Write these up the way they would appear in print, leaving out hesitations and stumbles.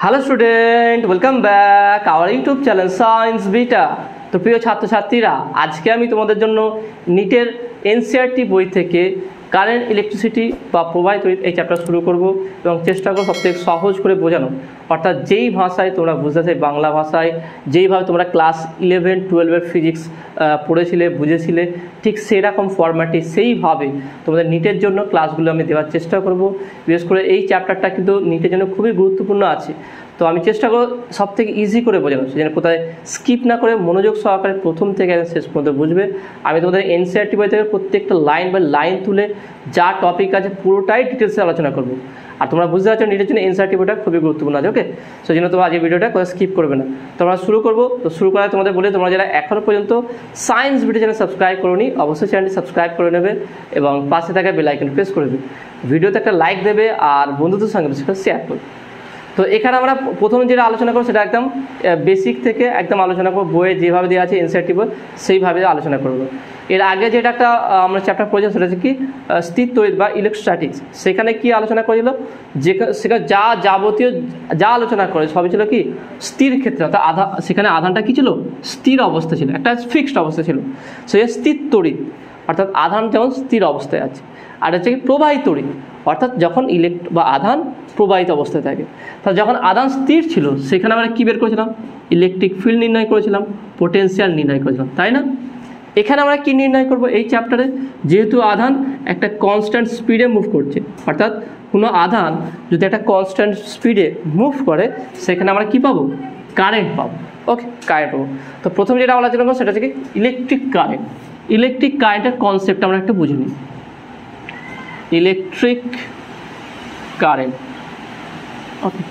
Hello student, welcome back our YouTube channel science beta. তো প্রিয় ছাত্রছাত্রীরা, আজকে আমি তোমাদের জন্য নিটের এনসিইআরটি বই থেকে কারেন্ট ইলেকট্রিসিটি বা প্রবাহিত তড়িৎ এই চ্যাপ্টার শুরু করব এবং চেষ্টা করব সবথেকে সহজ করে বোঝানো, অর্থাৎ যেই ভাষায় তোমরা বুঝতে চাই, বাংলা ভাষায় যেইভাবে তোমরা ক্লাস 11-12-এর ফিজিক্স পড়েছিলে বুঝেছিলে, ঠিক সেরকম ফরম্যাটে সেইভাবে তোমাদের নিটের জন্য ক্লাসগুলো আমি দেওয়ার চেষ্টা করব। বিশেষ করে এই চ্যাপ্টারটা কিন্তু নিটের জন্য খুবই গুরুত্বপূর্ণ আছে, তো আমি চেষ্টা করব সব থেকে ইজি করে বোঝানো, সেজন্য কোথায় স্কিপ না করে মনোযোগ সহকারে প্রথম থেকে শেষ পর্যন্ত বুঝবে। আমি তোমাদের এনসিইআরটি বই থেকে প্রত্যেকটা লাইন বাই লাইন তুলে যা টপিক আছে পুরোটাই ডিটেলসে আলোচনা করব। আর তোমরা বুঝতে পারছো নিটের জন্য এনসিইআরটি বইটা খুবই গুরুত্বপূর্ণ আছে। ওকে, সেই জন্য তোমরা আজকে ভিডিওটা কোথাও স্কিপ করবে না। তোমরা শুরু করবো, তো শুরু করার তোমাদের বলে তোমরা যারা এখনও পর্যন্ত সায়েন্স ভিডিও চ্যানেল সাবস্ক্রাইব করোনি, অবশ্যই চ্যানেলটি সাবস্ক্রাইব করে নেবে এবং পাশে থাকা বেল আইকন প্রেস করে দেবে, ভিডিওতে একটা লাইক দেবে আর বন্ধুদের সঙ্গে শেয়ার করবে। তো এখানে আমরা প্রথমে যেটা আলোচনা করবো সেটা একদম বেসিক থেকে একদম আলোচনা করবো, বইয়ে যেভাবে দেওয়া আছে এনসিইআরটি বই সেইভাবে আলোচনা করবো। এর আগে যেটা একটা আমরা চ্যাপ্টার পড়েছি সেটা হচ্ছে কি স্থির তড়িৎ বা ইলেকট্রোস্ট্যাটিক্স। সেখানে কি আলোচনা করেছিল, সেখানে যাবতীয় যা আলোচনা করে সবই ছিল কি স্থির ক্ষেত্রে, অর্থাৎ সেখানে আধানটা কি ছিল, স্থির অবস্থা ছিল, একটা ফিক্সড অবস্থা ছিল, সে স্থির তড়িৎ, অর্থাৎ আধান যেমন স্থির অবস্থায় আছে। আর হচ্ছে কি প্রবাহিত তড়িৎ, অর্থাৎ যখন আধান প্রবাহিত অবস্থায় থাকে। তাহলে যখন আধান স্থির ছিল সেখানে আমরা কী বের করেছিলাম, ইলেকট্রিক ফিল্ড নির্ণয় করেছিলাম, পোটেনশিয়াল নির্ণয় করেছিলাম, তাই না? এখানে আমরা কি নির্ণয় করব এই চ্যাপ্টারে, যেহেতু আধান একটা কনস্ট্যান্ট স্পিডে মুভ করছে, অর্থাৎ কোনো আধান যদি একটা কনস্ট্যান্ট স্পিডে মুভ করে সেখানে আমরা কি পাবো, কারেন্ট পাবো। ওকে, কারেন্ট পাবো। তো প্রথমে যেটা আলোচনা করবো সেটা হচ্ছে কি ইলেকট্রিক কারেন্ট। ইলেকট্রিক কারেন্টের কনসেপ্ট আমরা একটা বুঝে নিই। ইলেকট্রিক কারেন্ট, ওকে,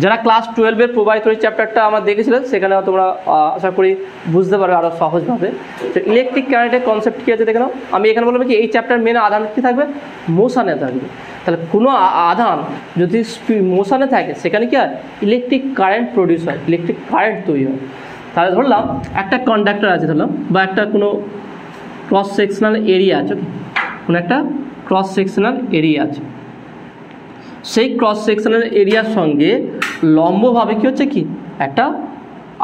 যারা ক্লাস 12-এর প্রবাহিত তড়িৎ চ্যাপ্টারটা আমরা দেখেছিলেন সেখানে তোমরা আশা করি বুঝতে পারবে আরও সহজভাবে। তো ইলেকট্রিক কারেন্টের কনসেপ্ট কী আছে দেখে নাও। আমি এখানে বলবো কি এই চ্যাপ্টার মেন আধান কী থাকবে, মোশানে থাকবে। তাহলে কোনো আধান যদি মোশানে থাকে সেখানে কি হয়, ইলেকট্রিক কারেন্ট প্রডিউস হয়, ইলেকট্রিক কারেন্ট তৈরি হয়। তাহলে ধরলাম একটা কন্ডাক্টর আছে, ধরলাম বা একটা কোনো ক্রস সেকশনাল এরিয়া আছে, কোনো একটা ক্রস সেকশনাল এরিয়া আছে, সেই ক্রস সেকশনাল এরিয়ার সঙ্গে লম্বভাবে কী হচ্ছে, কি একটা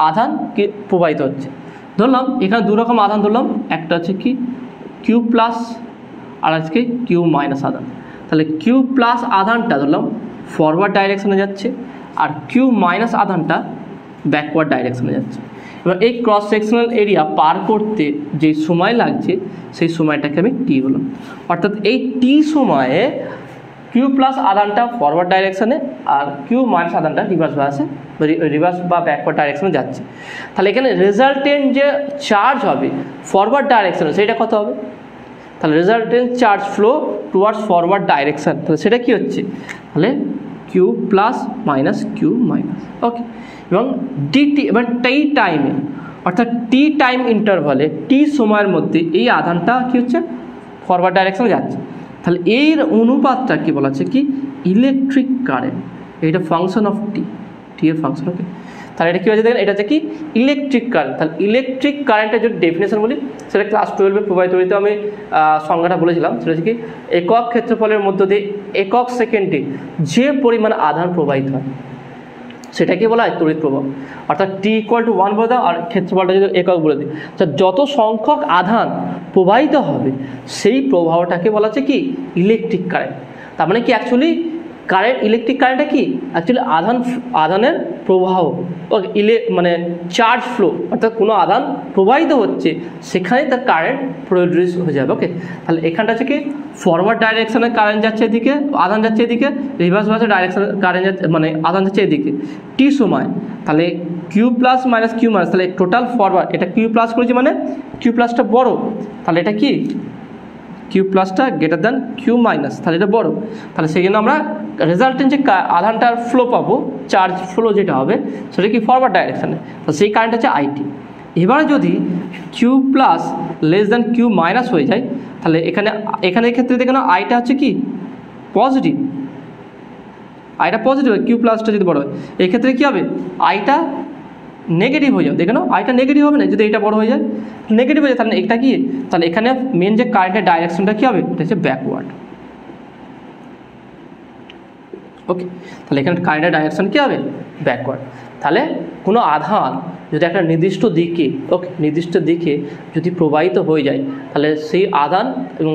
আধান কি প্রবাহিত হচ্ছে। ধরলাম এখানে দু রকম আধান ধরলাম, একটা হচ্ছে কি কিউ প্লাস আর আজকে কিউ মাইনাস আধান। তাহলে কিউ প্লাস আধানটা ধরলাম ফরওয়ার্ড ডাইরেকশনে যাচ্ছে আর কিউ মাইনাস আধানটা ব্যাকওয়ার্ড ডাইরেকশনে যাচ্ছে। এবার এই ক্রস সেকশনাল এরিয়া পার করতে যে সময় লাগছে সেই সময়টাকে আমি টি বললাম, অর্থাৎ এই টি সময়ে কিউ প্লাস আধানটা ফরওয়ার্ড ডাইরেকশানে আর কিউ মাইনাস আধানটা রিভার্স বা ব্যাকওয়ার্ড ডাইরেকশানে যাচ্ছে। তাহলে এখানে রেজাল্টেন্ট যে চার্জ হবে ফরওয়ার্ড ডাইরেকশানে সেটা কত হবে, তাহলে resultant charge flow towards forward direction, তাহলে সেটা কী হচ্ছে, তাহলে Q plus minus Q minus. Okay, এবং ডিটি এবার টি টাইমে, অর্থাৎ টি টাইম ইন্টারভালে, টি সময়ের মধ্যে এই আধানটা কী হচ্ছে, ফরওয়ার্ড ডাইরেকশানে যাচ্ছে। তাহলে এর অনুপাতটা কি বলা আছে, কি ইলেকট্রিক কারেন্ট, এটা ফাংশন অফ টি, টি এর ফাংশন। ওকে, তাহলে এটা কী হচ্ছে দেখেন, এটা হচ্ছে কি ইলেকট্রিক কারেন্ট। তাহলে ইলেকট্রিক কারেন্টের যদি ডেফিনেশন বলি সেটা ক্লাস 12-এ প্রবাহিত তড়িৎে আমি সংজ্ঞাটা বলেছিলাম, সেটা হচ্ছে কি একক ক্ষেত্রফলের মধ্য দিয়ে একক সেকেন্ডে যে পরিমাণ আধান প্রবাহিত হয় সেটাকে বলা হয় তড়িৎ প্রবাহ। অর্থাৎ টি ইকুয়াল টু 1 বলে দাও আর ক্ষেত্রফলটা যদি একক বলে দিই, যত সংখ্যক আধান প্রবাহিত হবে সেই প্রবাহটাকে বলা হচ্ছে কি ইলেকট্রিক কারেন্ট। তার মানে কি অ্যাকচুয়ালি কারেন্ট, ইলেকট্রিক কারেন্টটা কি অ্যাকচুয়ালি আধানের প্রবাহ, মানে চার্জ ফ্লো, অর্থাৎ কোনো আধান প্রবাহিত হচ্ছে সেখানে তার কারেন্ট প্রডিউস হয়ে যাবে। ওকে, তাহলে এখানটা হচ্ছে কি ফরওয়ার্ড ডাইরেকশনে কারেন্ট যাচ্ছে এদিকে, আধান যাচ্ছে এদিকে, রিভার্স ডাইরেকশনে কারেন্ট যাচ্ছে, মানে আধান যাচ্ছে এদিকে টি সময়। তাহলে Q plus minus Q minus, তাহলে টোটাল ফরওয়ার্ড, এটা কিউ প্লাস করেছি মানে কিউ প্লাসটা বড়, তাহলে এটা কি কিউ প্লাসটা গ্রেটার দ্যান কিউ মাইনাস, তাহলে এটা বড়। তাহলে সেই জন্য আমরা রেজাল্টেন্ট যে আধানটার ফ্লো পাবো, চার্জ ফ্লো যেটা হবে সেটা কি ফরওয়ার্ড ডাইরেকশানে, তো সেই কারেন্ট হচ্ছে আইটি। এবারে যদি q plus less than q minus হয়ে যায় তাহলে এখানে ক্ষেত্রে দেখে না আইটা হচ্ছে কি পজিটিভ, আইটা পজিটিভ হয়, কিউ প্লাসটা যদি বড় হয় এক্ষেত্রে কী হবে, আইটা নেগেটিভ হয়ে যাবে। দেখে নাও আইটা নেগেটিভ হবে না, যদি এটা বড় হয়ে যায় নেগেটিভ হয়ে যায়, তাহলে এটা কি, তাহলে এখানে মেন যে কারেন্টের ডাইরেকশনটা কী হবে, এটা হচ্ছে ব্যাকওয়ার্ড। ওকে, তাহলে এখানে কারেন্টের ডাইরেকশন কী হবে? ব্যাকওয়ার্ড। তাহলে কোনো আধান যদি একটা নির্দিষ্ট দিকে, ওকে, নির্দিষ্ট দিকে যদি প্রবাহিত হয়ে যায়, তাহলে সেই আধান এবং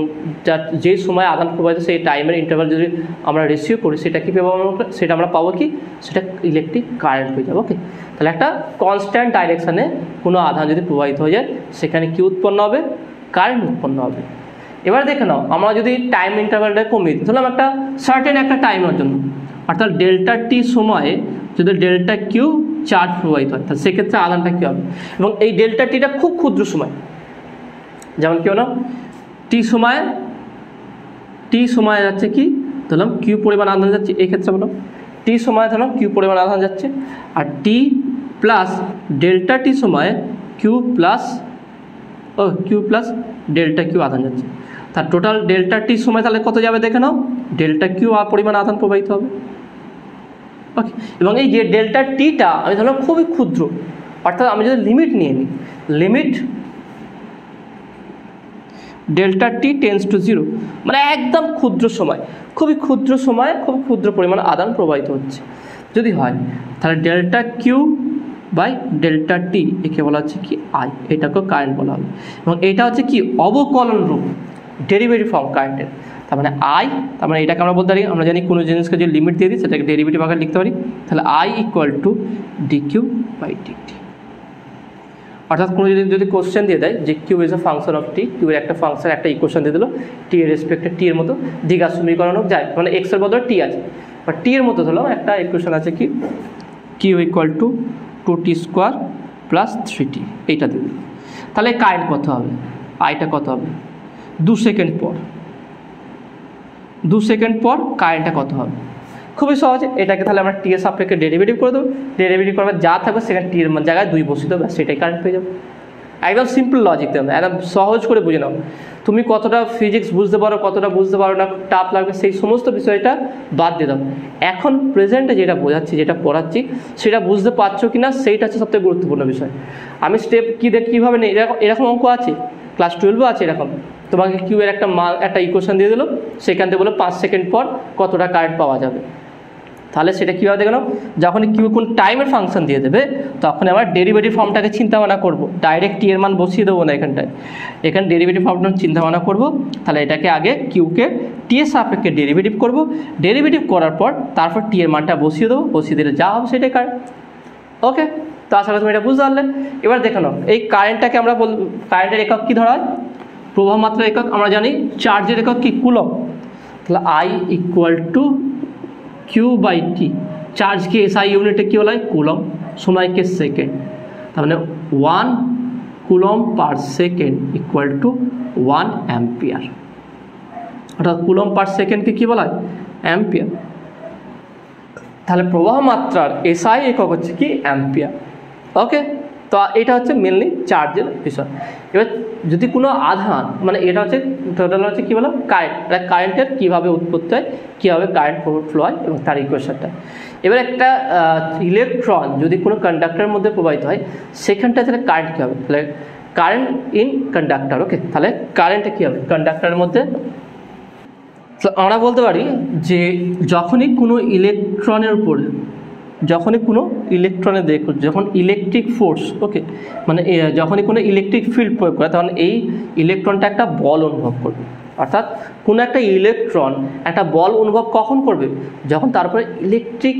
যে সময় আধান প্রবাহিত সেই টাইমের ইন্টারভাল যদি আমরা রেশিও করি, সেটা কী পাবো? সেটা আমরা পাবো কি? সেটা ইলেকট্রিক কারেন্ট হয়ে যাবে। ওকে, তাহলে একটা কনস্ট্যান্ট ডাইরেকশানে কোনো আধান যদি প্রবাহিত হয়ে যায়, সেখানে কী উৎপন্ন হবে? কারেন্ট উৎপন্ন হবে। এবার দেখে নাও, আমরা যদি টাইম ইন্টারভালটা কমিয়ে দিই, ধরলাম একটা সার্টেন একটা টাইমের জন্য, অর্থাৎ ডেল্টা টি সময়ে যদি ডেল্টা কিউ চার্জ প্রবাহিত হয়, তাহলে সেক্ষেত্রে আধানটা কী হবে? এবং এই ডেল্টা টিটা খুব ক্ষুদ্র সময়, যেমন কি হলো টি সময় যাচ্ছে কি, ধরলাম কিউ পরিমাণ আধান যাচ্ছে, এই ক্ষেত্রে বলো টি সময় ধরলাম কিউ পরিমাণ আধান যাচ্ছে, আর টি প্লাস ডেল্টা টি সময়ে কিউ প্লাস ডেল্টা কিউ আধান যাচ্ছে। তার টোটাল ডেল্টা টি সময় তাহলে কত যাবে দেখে নাও, ডেল্টা কিউ পরিমাণ আধান প্রবাহিত হবে। ওকে, এবং এই যে ডেল্টা টিটা আমি ধরলাম খুবই ক্ষুদ্র, অর্থাৎ আমি যদি লিমিট নিয়ে নিই, limit delta T tends to 0, মানে একদম ক্ষুদ্র সময়, খুবই ক্ষুদ্র সময়ে খুব ক্ষুদ্র পরিমাণ আদান প্রবাহিত হচ্ছে যদি হয়, তাহলে ডেল্টা কিউ বাই ডেল্টা টি একে বলা হচ্ছে কি আই, এটাকেও কারেন্ট বলা হবে। এবং এটা হচ্ছে কি অবকলন রূপ, ডেরিভেটিভ ফর্ম কারেন্টের। তার মানে আই, তার মানে এটাকে আমরা বলতে পারি, আমরা জানি কোনো জিনিসকে যদি লিমিট দিয়ে দিই সেটাকে ডেরিভেটিভ আকারে লিখতে পারি, তাহলে I equal to d q by d t. অর্থাৎ কোনো যদি কোশ্চেন দিয়ে দেয় যে q is a function of t, q এর একটা ফাংশন একটা ইকুয়েশন দিয়ে দিল টি এর রেসপেক্টে টি এর মতো দ্বিঘাত সমীকরণ হোক যায়, মানে এক্স এর বদলে টি আছে বা টি এর মতো ধরলাম একটা ইকুয়েশন আছে কি q equal to 2t square plus 3t, এইটা দিয়ে দিল। তাহলে কারেন্ট কত হবে? আইটা কত হবে? 2 সেকেন্ড পর কারেন্টটা কত হবে? খুবই সহজে, এটাকে তাহলে আমরা টি এর সাপেক্ষে ডেরিভেটিভ করে দেবো, ডেরিভেটিভ করবে যা থাকবে সেখানে টি এর জায়গায় 2 বসিয়ে দেবো, সেটাই কারেন্ট পেয়ে যাবে। একদম সিম্পল লজিক, দেবে একদম সহজ করে বুঝে নাও। তুমি কতটা ফিজিক্স বুঝতে পারো, কতটা বুঝতে পারো না, টাফ লাগবে, সেই সমস্ত বিষয়টা বাদ দিয়ে দাও। এখন প্রেজেন্টে যেটা বোঝাচ্ছি, যেটা পড়াচ্ছি, সেটা বুঝতে পারছো কি না, সেইটা হচ্ছে সবথেকে গুরুত্বপূর্ণ বিষয়। আমি স্টেপ কীভাবে নেই, এরকম অঙ্ক আছে, ক্লাস 12 আছে এরকম, তোমাকে কিউ এর একটা ইকুয়েশন দিয়ে দিল, সেখান থেকে বলো 5 সেকেন্ড পর কতটা কারেন্ট পাওয়া যাবে। তাহলে সেটা কীভাবে দেখে নাও, যখনই কিউ কোন টাইমের ফাংশন দিয়ে দেবে, তখন আমরা ডেরিভেটিভ ফর্মটাকে চিন্তা ভাবনা করবো, ডাইরেক্ট টি এর মান বসিয়ে দেবো না এখানটায়, এখানে ডেরিভেটিভ ফর্মটা চিন্তা ভাবনা করবো। তাহলে এটাকে আগে কিউকে টি এর সাপেক্ষে ডেরিভেটিভ করবো, ডেরিভেটিভ করার পর তারপর টি এর মানটা বসিয়ে দেবো, বসিয়ে দিলে যা হবে সেটাই কারেন্ট। ওকে, তো আশা করি তুমি এটা বুঝতে পারলে। এবার দেখে নাও, এই কারেন্টটাকে আমরা কারেন্টের একক কী ধরা হয়? প্রবাহ মাত্রা একক আমরা জানি, চার্জের একক কি? কুলম। তাহলে I equal to Q by T, চার্জকে এসআই ইউনিটে কী বলা হয়? কুলম, সময়কে সেকেন্ড, তার মানে 1 coulomb per second equal to 1 ampere. অর্থাৎ কুলম পার সেকেন্ডকে কী বলা হয়? অ্যাম্পিয়ার। তাহলে প্রবাহ মাত্রার এসআই একক হচ্ছে কি? অ্যাম্পিয়ার। ওকে, তো এটা হচ্ছে মেনলি চার্জের বিষয়। এবার যদি কোনো আধান, মানে এটা হচ্ছে টোটাল হচ্ছে কী বললাম? কারেন্ট, এটা কারেন্টের কীভাবে উৎপত্তি হয়, কীভাবে কারেন্ট ফ্লো হয় এবং তার ইকুয়েশনটা। এবার একটা ইলেকট্রন যদি কোনো কন্ডাক্টরের মধ্যে প্রবাহিত হয়, সেখানটা তাহলে কারেন্ট কী হবে? তাহলে কারেন্ট ইন কন্ডাক্টর। ওকে, তাহলে কারেন্টে কী হবে কন্ডাক্টরের মধ্যে? তো আমরা বলতে পারি যে যখনই কোনো ইলেকট্রনের উপরে, যখনই কোনো ইলেকট্রনের দেখো, যখন ইলেকট্রিক ফোর্স, ওকে, মানে যখনই কোনো ইলেকট্রিক ফিল্ড প্রয়োগ করে, তখন এই ইলেকট্রনটা একটা বল অনুভব করবে। অর্থাৎ কোনো একটা ইলেকট্রন একটা বল অনুভব কখন করবে? যখন তারপরে ইলেকট্রিক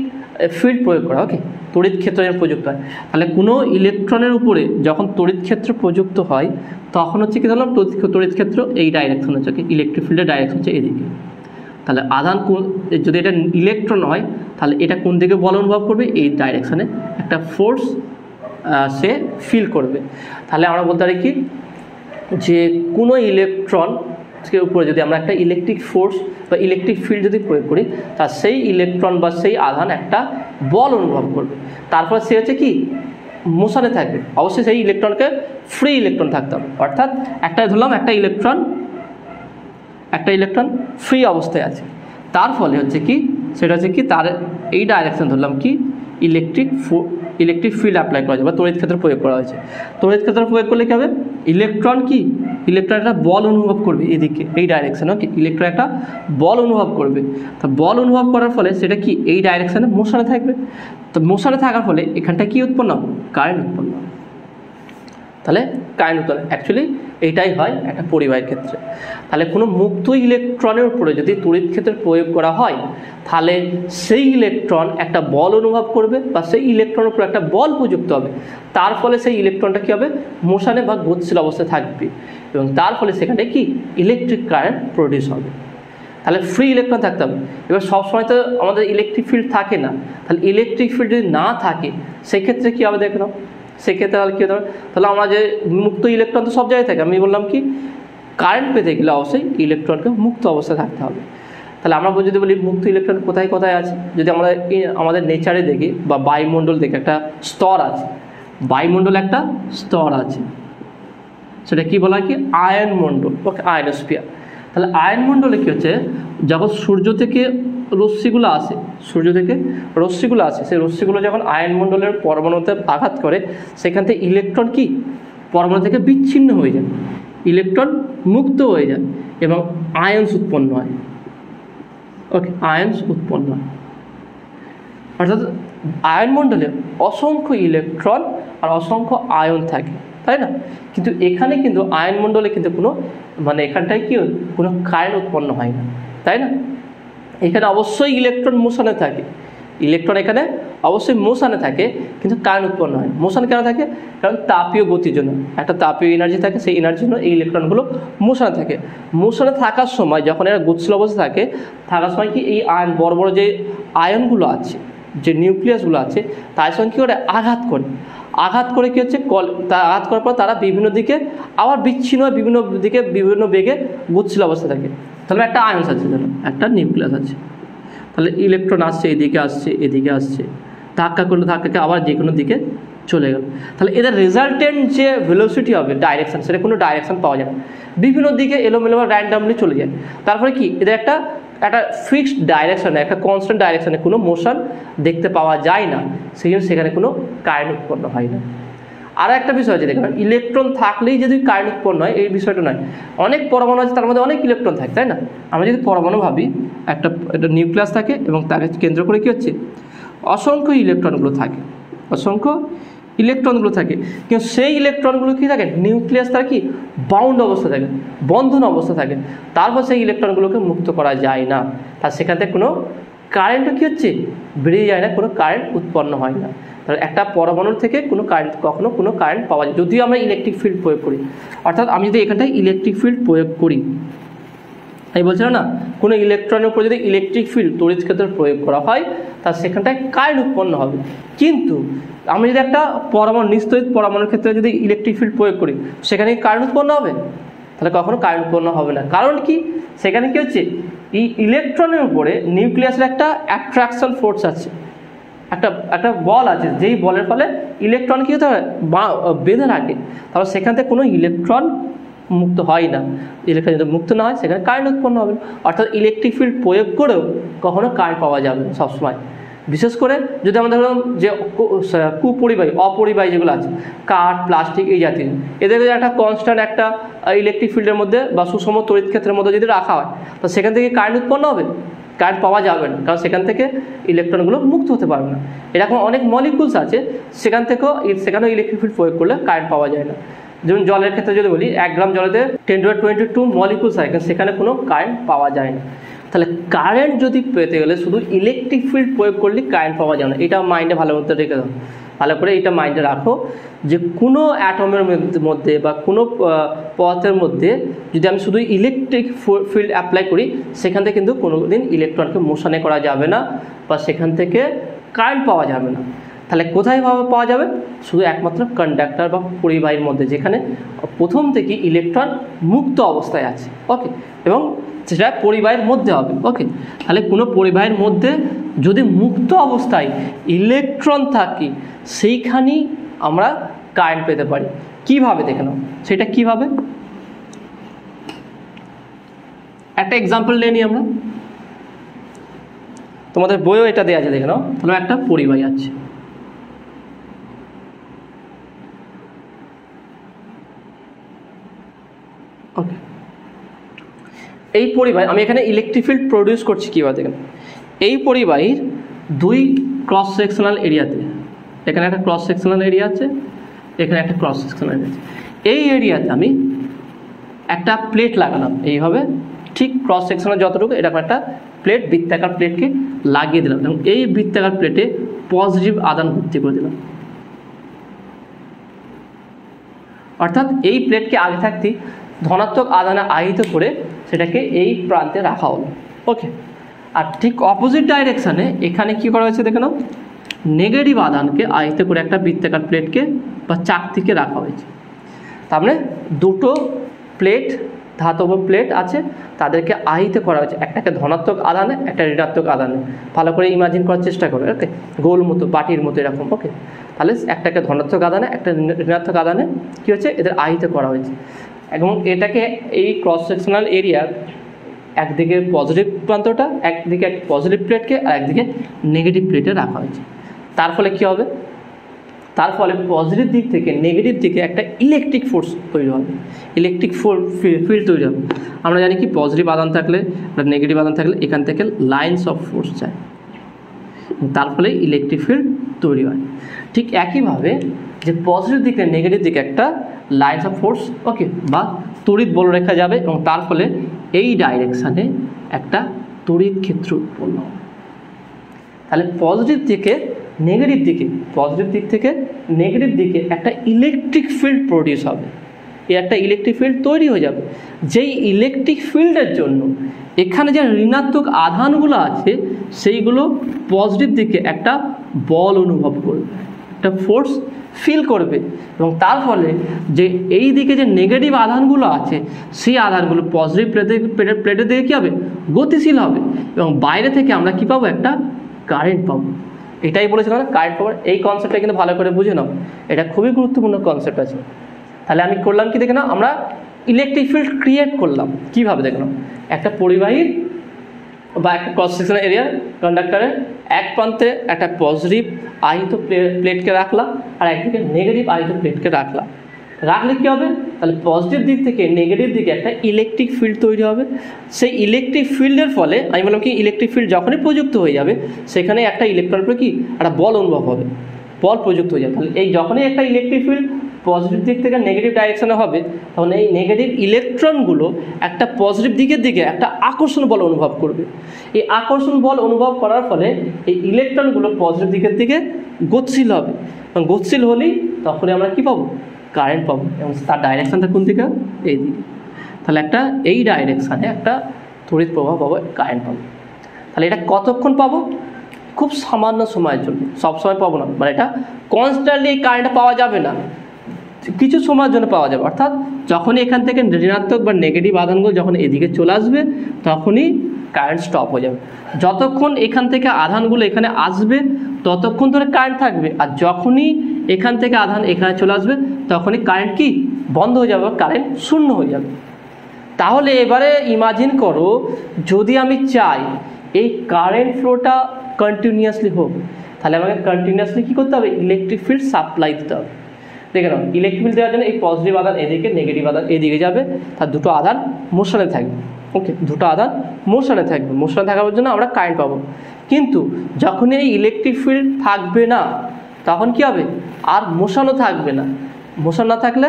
ফিল্ড প্রয়োগ করা, ওকে, তড়িৎ ক্ষেত্র প্রযুক্ত হয়। তাহলে কোনো ইলেকট্রনের উপরে যখন তড়িৎ ক্ষেত্র প্রযুক্ত হয়, তখন হচ্ছে কি ধরলাম তড়িৎ ক্ষেত্র এই ডাইরেকশন হচ্ছে কি, ইলেকট্রিক ফিল্ডের ডাইরেকশন হচ্ছে এদিকে। তাহলে আধান কোন, যদি এটা ইলেকট্রন হয়, তাহলে এটা কোন দিকে বল অনুভব করবে? এই ডাইরেকশানে একটা ফোর্স সে ফিল করবে। তাহলে আমরা বলতে পারি কি, যে কোনো ইলেকট্রনের উপরে যদি আমরা একটা ইলেকট্রিক ফোর্স বা ইলেকট্রিক ফিল্ড যদি প্রয়োগ করি, তা সেই ইলেকট্রন বা সেই আধান একটা বল অনুভব করবে। তারপর সে হচ্ছে কি, মোশনে থাকবে। অবশ্যই সেই ইলেকট্রনকে ফ্রি ইলেকট্রন থাকতে হবে, অর্থাৎ একটা ধরলাম একটা ইলেকট্রন ফ্রি অবস্থায় আছে, তার ফলে হচ্ছে কি, সেটা হচ্ছে কি, তার এই ডাইরেকশন ধরলাম কি ইলেকট্রিক ফিল্ড অ্যাপ্লাই করা হয়েছে বা তড়িৎ ক্ষেত্র প্রয়োগ করা হয়েছে। তড়িৎ ক্ষেত্র প্রয়োগ করলে কী হবে, ইলেকট্রন একটা বল অনুভব করবে এদিকে, এই ডাইরেকশানে। ওকে, ইলেকট্রন একটা বল অনুভব করবে। তা বল অনুভব করার ফলে সেটা কি এই ডাইরেকশানে মোশনে থাকবে। তো মোশনে থাকার ফলে এখানটা কি উৎপন্ন হবে, কারেন্ট উৎপন্ন হবে। তাহলে কারেন্ট উৎপন্ন অ্যাকচুয়ালি এইটাই হয় একটা পরিবাহীর ক্ষেত্রে। তাহলে কোনো মুক্ত ইলেকট্রনের উপরে যদি তড়িৎ ক্ষেত্রের প্রয়োগ করা হয়, তাহলে সেই ইলেকট্রন একটা বল অনুভব করবে বা সেই ইলেকট্রনের উপর একটা বল প্রযুক্ত হবে। তার ফলে সেই ইলেকট্রনটা কী হবে, মোশনে বা গতিশীল অবস্থায় থাকবে এবং তার ফলে সেখানে কি ইলেকট্রিক কারেন্ট প্রডিউস হবে। তাহলে ফ্রি ইলেকট্রন থাকতে হবে। এবার সবসময় তো আমাদের ইলেকট্রিক ফিল্ড থাকে না, তাহলে ইলেকট্রিক ফিল্ড যদি না থাকে সেক্ষেত্রে কী হবে দেখো, সেক্ষেত্রে তাহলে কী হতে হবে, তাহলে আমরা যে মুক্ত ইলেকট্রন তো সব জায়গায় থাকে, আমি বললাম কি কারেন্ট পেতে গেলে অবশ্যই ইলেকট্রনকে মুক্ত অবস্থায় থাকতে হবে। তাহলে আমরা যদি বলি মুক্ত ইলেকট্রন কোথায় কোথায় আছে, যদি আমরা আমাদের নেচারে দেখি বা বায়ুমণ্ডল দেখি, একটা স্তর আছে, বায়ুমণ্ডলে একটা স্তর আছে, সেটা কি বলা হয় কি আয়ন মণ্ডল। ওকে, আয়নোস্ফিয়ার। তাহলে আয়ন মণ্ডলে কী হচ্ছে, যখন সূর্য থেকে রশ্মিগুলো আসে, সেই রশ্মিগুলো যখন আয়ন মণ্ডলের পরমাণুতে আঘাত করে, সেখান থেকে ইলেকট্রন কি পরমাণু থেকে বিচ্ছিন্ন হয়ে যায়, ইলেকট্রন মুক্ত হয়ে যায় এবং আয়নস উৎপন্ন হয়। ওকে, আয়নস উৎপন্ন হয়। অর্থাৎ আয়ন মণ্ডলে অসংখ্য ইলেকট্রন আর অসংখ্য আয়ন থাকে, তাই না? কিন্তু এখানে কিন্তু আয়ন মণ্ডলে কিন্তু কোনো এখানটায় কি কোনো কারেন্ট উৎপন্ন হয় না, তাই না? এখানে অবশ্যই ইলেকট্রন মোশনে থাকে, এখানে অবশ্যই মোশনে থাকে, কিন্তু কারেন্ট উৎপন্ন হয়। মোশন কেন থাকে, কারণ তাপীয় গতির জন্য একটা তাপীয় এনার্জি থাকে, সেই এনার্জির জন্য এই ইলেকট্রনগুলো মোশনে থাকে। মোশনে থাকার সময় যখন এরা গতিশীল অবস্থায় থাকার সময় কি এই আয়ন বড় বড় যে আয়নগুলো আছে, যে নিউক্লিয়াসগুলো আছে, তার সঙ্গে কী করে আঘাত করে কী হচ্ছে, আঘাত করার পর তারা বিভিন্ন দিকে আবার বিচ্ছিন্ন হয়, বিভিন্ন বেগে গতিশীল অবস্থা থাকে। তাহলে একটা আয়ন আছে, একটা নিউক্লিয়াস আছে, তাহলে ইলেকট্রন আসছে এদিকে আসছে, ধাক্কাকে আবার যে কোনো দিকে চলে গেল। তাহলে এদের রেজাল্টেন্ট যে ভেলোসিটি হবে, ডাইরেকশান, সেটা কোনো ডাইরেকশান পাওয়া যায় না, বিভিন্ন দিকে এলোমেলো বা র্যান্ডামলি চলে যায়। তারপরে কি এদের একটা ফিক্সড ডাইরেকশানে, একটা কনস্ট্যান্ট ডাইরেকশানে কোনো মোশন দেখতে পাওয়া যায় না, সেই জন্য সেখানে কোনো কারেন্ট উৎপন্ন হয় না। আর একটা বিষয় আছে দেখবেন, ইলেকট্রন থাকলেই যদি কারেন্ট উৎপন্ন হয় এই বিষয়টা নয়। অনেক পরমাণু আছে, তার মধ্যে অনেক ইলেকট্রন থাকে, তাই না? আমরা যদি পরমাণু ভাবি, একটা নিউক্লিয়াস থাকে এবং তাকে কেন্দ্র করে কী হচ্ছে অসংখ্য ইলেকট্রনগুলো থাকে, কিন্তু সেই ইলেকট্রনগুলো কী থাকে, নিউক্লিয়াস তার কি বাউন্ড অবস্থা থাকে, বন্ধন অবস্থা থাকে, তারপর সেই ইলেকট্রনগুলোকে মুক্ত করা যায় না, তার সেখান থেকে কোনো কারেন্টও কী হচ্ছে বেরিয়ে যায় না, কোনো কারেন্ট উৎপন্ন হয় না। তাহলে একটা পরমাণুর থেকে কখনো কোনো কারেন্ট পাওয়া যায় যদিও আমরা ইলেকট্রিক ফিল্ড প্রয়োগ করি। অর্থাৎ আমি যদি এখানটায় ইলেকট্রিক ফিল্ড প্রয়োগ করি, আমি বলছিলাম না, কোনো ইলেকট্রনের উপর যদি ইলেকট্রিক ফিল্ড তড়িৎ ক্ষেত্রের প্রয়োগ করা হয়, তার সেখানটায় কারেন্ট উৎপন্ন হবে। কিন্তু আমি যদি একটা নিস্তড়িৎ পরমাণুর ক্ষেত্রে যদি ইলেকট্রিক ফিল্ড প্রয়োগ করি, সেখানে কারেন্ট উৎপন্ন হবে? তাহলে কখনো কারেন্ট উৎপন্ন হবে না। কারণ কি, সেখানে কি হচ্ছে, এই ইলেকট্রনের উপরে নিউক্লিয়াসের একটা অ্যাট্রাকশন ফোর্স আছে, একটা বল আছে, যেই বলের ফলে ইলেকট্রন কী হতে হয় বেঁধে রাখে, তাহলে সেখান থেকে কোনো ইলেকট্রন মুক্ত হয় না। ইলেকট্রন যদি মুক্ত না হয়, সেখানে কারেন্ট উৎপন্ন হবে। অর্থাৎ ইলেকট্রিক ফিল্ড প্রয়োগ করেও কখনো কারেন্ট পাওয়া যাবে না সবসময়। বিশেষ করে যদি আমরা ধরলাম যে অপরিবাহী যেগুলো আছে, কাঠ, প্লাস্টিক এই জাতীয়, এদের একটা কনস্ট্যান্ট একটা ইলেকট্রিক ফিল্ডের মধ্যে বা সুষম তড়িৎ ক্ষেত্রের মধ্যে যদি রাখা হয়, তো সেখান থেকে কারেন্ট উৎপন্ন হবে, কারেন্ট পাওয়া যাবে না, কারণ সেখান থেকে ইলেকট্রনগুলো মুক্ত হতে পারবে না। এরকম অনেক মলিকুলস আছে, সেখানেও ইলেকট্রিক ফিল্ড প্রয়োগ করলে কারেন্ট পাওয়া যায় না। যেমন জলের ক্ষেত্রে যদি বলি, 1 গ্রাম জলেতে 10⁻22 মলিকুলস হয়, সেখানে কোনো কারেন্ট পাওয়া যায় না। তাহলে কারেন্ট যদি পেতে গেলে শুধু ইলেকট্রিক ফিল্ড প্রয়োগ করলে কারেন্ট পাওয়া যায় না। এটা মাইন্ডে ভালো মতো রেখে দাও, ভালো করে এটা মাইন্ডে রাখো যে কোনো অ্যাটমের মধ্যে বা কোনো পদার্থের মধ্যে যদি আমি শুধু ইলেকট্রিক ফিল্ড অ্যাপ্লাই করি, সেখান থেকে কিন্তু কোনো দিন ইলেকট্রনকে মোশনে করা যাবে না বা সেখান থেকে কারেন্ট পাওয়া যাবে না। তাহলে কোথায় পাওয়া যাবে? শুধু একমাত্র কন্ডাক্টর বা পরিবাহীর মধ্যে, যেখানে প্রথম থেকে ইলেকট্রন মুক্ত অবস্থায় আছে। ওকে, এবং সেটা পরিবাহীর মধ্যে হবে। ওকে, তাহলে কোনো পরিবাহীর মধ্যে যদি মুক্ত অবস্থায় ইলেকট্রন থাকে, সেইখানেই আমরা কারেন্ট পেতে পারি। কিভাবে দেখে নাও, সেটা কিভাবে, একটা এক্সাম্পল নিয়ে নিই আমরা। তোমাদের বইও এটা দেওয়া আছে, দেখে নাও। তাহলে একটা পরিবাহী আছে, ওকে, এই পরিবাহী আমি এখানে ইলেকট্রিক ফিল্ড প্রডিউস করছি কীভাবে দেখেন, এই পরিবাহীর দুই ক্রস সেকশনাল এরিয়াতে, এখানে একটা ক্রস সেকশনাল এরিয়া আছে, এখানে একটা ক্রস সেকশনাল এরিয়া আছে, এই এরিয়াতে আমি একটা প্লেট লাগালাম এইভাবে, ঠিক ক্রস সেকশনাল যতটুকু এরকম একটা প্লেট, বৃত্তাকার প্লেটকে লাগিয়ে দিলাম এবং এই বৃত্তাকার প্লেটে পজিটিভ আদান ভর্তি করে দিলাম। অর্থাৎ এই প্লেটকে আগে থাকতেই ধনাত্মক আদানে আহিত করে সেটাকে এই প্রান্তে রাখা হলো। ওকে, আর ঠিক অপোজিট ডাইরেকশানে এখানে কি করা হয়েছে দেখে নাও, নেগেটিভ আদানকে আহিত করে একটা বৃত্তাকার প্লেটকে বা চাকতিকে রাখা হয়েছে। তার মানে দুটো প্লেট, ধাতব প্লেট আছে, তাদেরকে আহিত করা হয়েছে, একটাকে ধনাত্মক আদানে, একটা ঋণাত্মক আদানে। ভালো করে ইমাজিন করার চেষ্টা করো। ওকে, গোল মতো, বাটির মতো এরকম। ওকে, তাহলে একটাকে ধনাত্মক আদানে, একটা ঋণাত্মক আদানে কী হচ্ছে, এদের আহিত করা হয়েছে এবং এটাকে এই ক্রস সেকশনাল এরিয়ার একদিকে পজিটিভ প্রান্তটা, একদিকে এক পজিটিভ প্লেটকে আর একদিকে নেগেটিভ প্লেটে রাখা হয়েছে। তার ফলে কী হবে, তার ফলে পজিটিভ দিক থেকে নেগেটিভ দিকে একটা ইলেকট্রিক ফোর্স তৈরি হবে, ইলেকট্রিক ফিল্ড তৈরি হবে। আমরা জানি কি, পজিটিভ আদান থাকলে বা নেগেটিভ আদান থাকলে এখান থেকে লাইন্স অফ ফোর্স যায়, তার ফলে ইলেকট্রিক ফিল্ড তৈরি হয়। ঠিক একইভাবে যে পজিটিভ দিকে নেগেটিভ দিকে একটা লাইন্স অফ ফোর্স, ওকে, বা তড়িৎ বলরেখা যাবে এবং তার ফলে এই ডাইরেকশানে একটা তড়িৎ ক্ষেত্র উৎপন্ন হবে। তাহলে পজিটিভ থেকে নেগেটিভ দিকে, পজিটিভ দিক থেকে নেগেটিভ দিকে একটা ইলেকট্রিক ফিল্ড প্রডিউস হবে, এই একটা ইলেকট্রিক ফিল্ড তৈরি হয়ে যাবে। যেই ইলেকট্রিক ফিল্ডের জন্য এখানে যে ঋণাত্মক আধানগুলো আছে সেইগুলো পজিটিভ দিকে একটা বল অনুভব করবে, একটা ফোর্স ফিল করবে এবং তার ফলে যে এই দিকে যে নেগেটিভ আধানগুলো আছে সেই আধানগুলো পজিটিভ প্লেটের দিকে কী হবে, গতিশীল হবে এবং বাইরে থেকে আমরা কী পাবো, একটা কারেন্ট পাবো। এটাই বলেছিলাম কারেন্ট পাওয়ার। এই কনসেপ্টটা কিন্তু ভালো করে বুঝে নাও, এটা খুবই গুরুত্বপূর্ণ কনসেপ্ট আছে। তাহলে আমি করলাম কি দেখে নাও, আমরা ইলেকট্রিক ফিল্ড ক্রিয়েট করলাম কীভাবে দেখে নাও, একটা পরিবাহীর বা একটা ক্রস সেকশনাল এরিয়ার কন্ডাক্টরের এক প্রান্তে একটা পজিটিভ আহিত প্লেটকে রাখলাম আর একদিকে নেগেটিভ আহিত প্লেটকে রাখলাম। রাখলে কী হবে, তাহলে পজিটিভ দিক থেকে নেগেটিভ দিকে একটা ইলেকট্রিক ফিল্ড তৈরি হবে। সেই ইলেকট্রিক ফিল্ডের ফলে আমি বললাম কি, ইলেকট্রিক ফিল্ড যখনই প্রযুক্ত হয়ে যাবে সেখানে একটা ইলেকট্রনের উপরে কি একটা বল অনুভব হবে, বল প্রযুক্ত হয়ে যাবে। তাহলে এই যখনই একটা ইলেকট্রিক ফিল্ড পজিটিভ দিক থেকে নেগেটিভ ডাইরেকশানে হবে তখন এই নেগেটিভ ইলেকট্রনগুলো একটা পজিটিভ দিকের দিকে একটা আকর্ষণ বল অনুভব করবে। এই আকর্ষণ বল অনুভব করার ফলে এই ইলেকট্রনগুলো পজিটিভ দিকের দিকে গতিশীল হবে এবং গতিশীল হলেই তখনই আমরা কী পাবো, কারেন্ট পাবো এবং তার ডাইরেকশানটা কোন দিকে, এই দিকে। তাহলে একটা এই ডাইরেকশানে একটা তড়িৎ প্রবাহ পাবো, কারেন্ট পাবো। তাহলে এটা কতক্ষণ পাবো, খুব সামান্য সময়ের জন্য, সবসময় পাবো না, মানে এটা কনস্ট্যান্টলি এই কারেন্টটা পাওয়া যাবে না, কিছু সময়ের জন্য পাওয়া যাবে। অর্থাৎ যখনই এখান থেকে ঋণাত্মক বা নেগেটিভ আধানগুলো যখন এদিকে চলে আসবে তখনই কারেন্ট স্টপ হয়ে যাবে। যতক্ষণ এখান থেকে আধানগুলো এখানে আসবে ততক্ষণ ধরে কারেন্ট থাকবে, আর যখনই এখান থেকে আধান এখানে চলে আসবে তখনই কারেন্ট কি বন্ধ হয়ে যাবে, কারেন্ট শূন্য হয়ে যাবে। তাহলে এবারে ইমাজিন করো, যদি আমি চাই এই কারেন্ট ফ্লোটা কন্টিনিউয়াসলি হোক, তাহলে আমাকে কন্টিনিউয়াসলি কী করতে হবে, ইলেকট্রিক ফিল্ড সাপ্লাই দিতে হবে। দেখে নাও, ইলেকট্রিক ফিল্ড দেওয়ার জন্য এই পজিটিভ আধান এদিকে, নেগেটিভ আধান এদিকে যাবে, তার দুটো আধান মোশনে থাকবে। ওকে, দুটো আধান মোশনে থাকবে, মোশনে থাকার জন্য আমরা কারেন্ট পাবো। কিন্তু যখন এই ইলেকট্রিক ফিল্ড থাকবে না তখন কি হবে, আর মোশনও থাকবে না, মোশন না থাকলে